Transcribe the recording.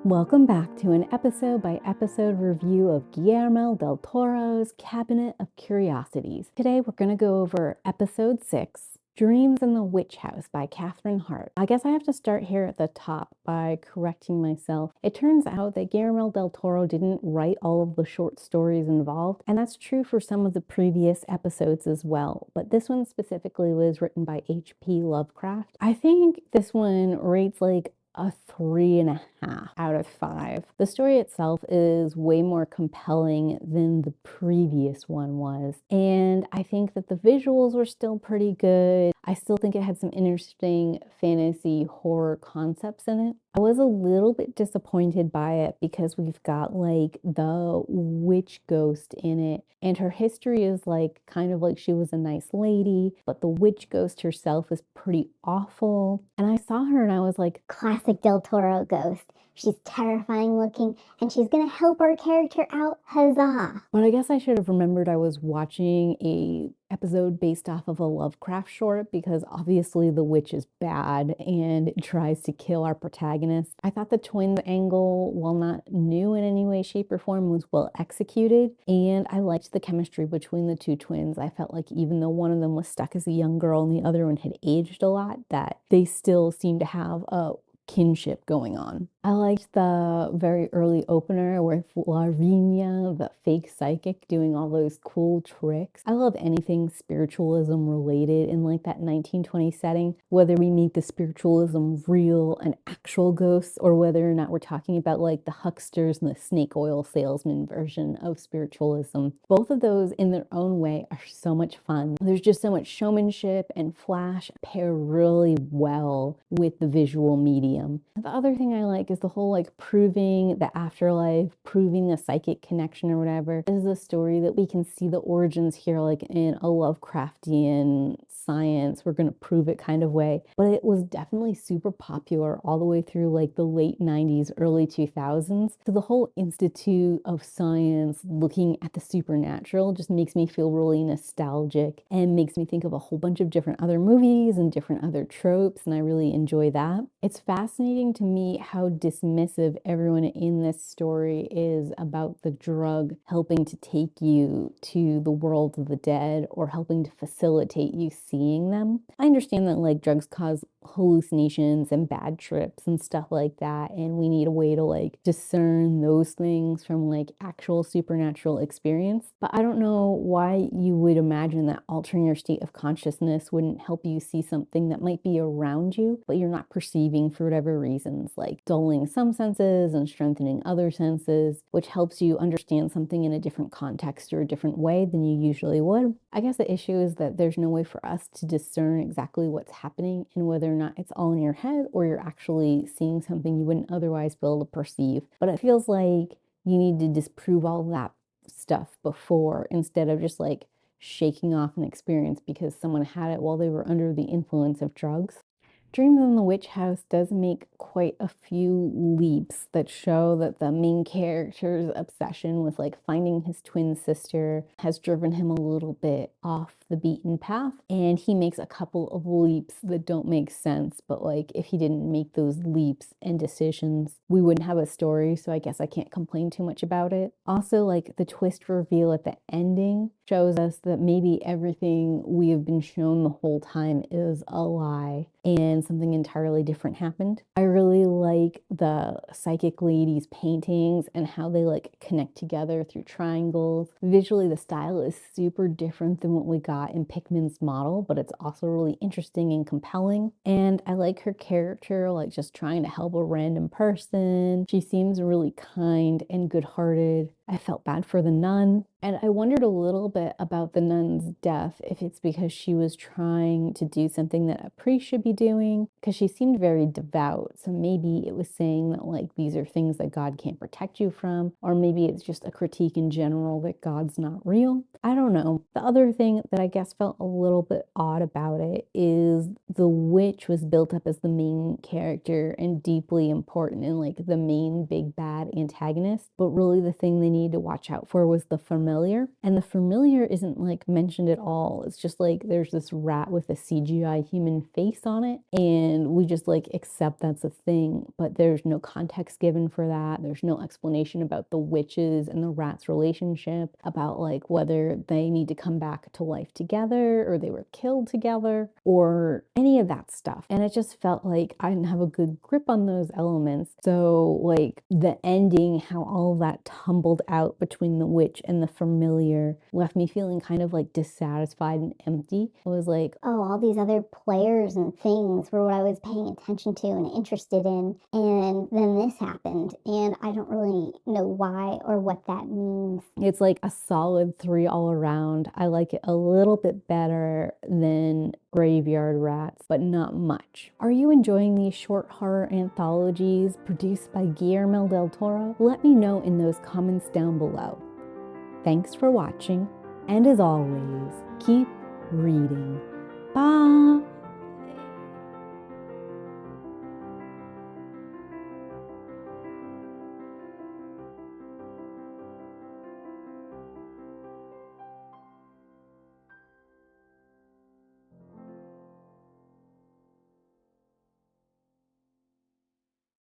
Welcome back to an episode by episode review of Guillermo del Toro's Cabinet of Curiosities. Today we're going to go over episode 6, Dreams in the Witch House by Catherine Hardwicke. I guess I have to start here at the top by correcting myself. It turns out that Guillermo del Toro didn't write all of the short stories involved, and that's true for some of the previous episodes as well. But this one specifically was written by H.P. Lovecraft. I think this one rates like a 3.5 out of 5. The story itself is way more compelling than the previous one was, and I think that the visuals were still pretty good. I still think it had some interesting fantasy horror concepts in it. I was a little bit disappointed by it because we've got like the witch ghost in it, and her history is like kind of like she was a nice lady, but the witch ghost herself is pretty awful. And I saw her and I was like, classic Del Toro ghost. She's terrifying looking, and she's gonna help our character out. Huzzah! But I guess I should have remembered I was watching a episode based off of a Lovecraft short, because obviously the witch is bad and tries to kill our protagonist. I thought the twins angle, while not new in any way, shape, or form, was well executed, and I liked the chemistry between the two twins. I felt like even though one of them was stuck as a young girl and the other one had aged a lot, that they still seemed to have a kinship going on. I liked the very early opener with Lavinia, the fake psychic, doing all those cool tricks. I love anything spiritualism related in like that 1920 setting, whether we make the spiritualism real and actual ghosts, or whether or not we're talking about like the hucksters and the snake oil salesman version of spiritualism. Both of those in their own way are so much fun. There's just so much showmanship and flash pair really well with the visual medium. The other thing I like is the whole like proving the afterlife, proving the psychic connection or whatever. This is a story that we can see the origins here like in a Lovecraftian science, we're going to prove it kind of way. But it was definitely super popular all the way through like the late 90s, early 2000s. So the whole Institute of Science looking at the supernatural just makes me feel really nostalgic and makes me think of a whole bunch of different other movies and different other tropes, and I really enjoy that. It's fascinating to me how dismissive everyone in this story is about the drug helping to take you to the world of the dead, or helping to facilitate you seeing them. I understand that like drugs cause hallucinations and bad trips and stuff like that, and we need a way to like discern those things from like actual supernatural experience. But I don't know why you would imagine that altering your state of consciousness wouldn't help you see something that might be around you, but you're not perceiving for whatever reasons, like dulling some senses and strengthening other senses, which helps you understand something in a different context or a different way than you usually would. I guess the issue is that there's no way for us to discern exactly what's happening and whether or not it's all in your head or you're actually seeing something you wouldn't otherwise be able to perceive. But it feels like you need to disprove all that stuff before, instead of just like shaking off an experience because someone had it while they were under the influence of drugs. Dreams in the Witch House does make quite a few leaps that show that the main character's obsession with like finding his twin sister has driven him a little bit off the beaten path, and he makes a couple of leaps that don't make sense, but like if he didn't make those leaps and decisions, we wouldn't have a story, so I guess I can't complain too much about it. Also, like the twist reveal at the ending shows us that maybe everything we have been shown the whole time is a lie and something entirely different happened. I really like the psychic lady's paintings and how they like connect together through triangles. Visually, the style is super different than what we got in Pickman's model, but it's also really interesting and compelling. And I like her character, like just trying to help a random person. She seems really kind and good-hearted. I felt bad for the nun. And I wondered a little bit about the nun's death, if it's because she was trying to do something that a priest should be doing, because she seemed very devout. So maybe it was saying that like these are things that God can't protect you from, or maybe it's just a critique in general that God's not real. I don't know. The other thing that I guess felt a little bit odd about it is the witch was built up as the main character and deeply important and like the main big bad antagonist, but really the thing they need to watch out for was the familiar. And the familiar isn't like mentioned at all. It's just like there's this rat with a CGI human face on it. And we just like accept that's a thing. But there's no context given for that. There's no explanation about the witches and the rat's relationship, about like whether they need to come back to life together or they were killed together or any of that stuff. And it just felt like I didn't have a good grip on those elements. So like the ending, how all of that tumbled out between the witch and the familiar left me feeling kind of like dissatisfied and empty. It was like, oh, all these other players and things were what I was paying attention to and interested in. And then this happened, and I don't really know why or what that means. it's like a solid 3 all around. I like it a little bit better than Graveyard Rats, but not much. Are you enjoying these short horror anthologies produced by Guillermo del Toro? Let me know in those comments down below. Thanks for watching, and as always, keep reading. Bye!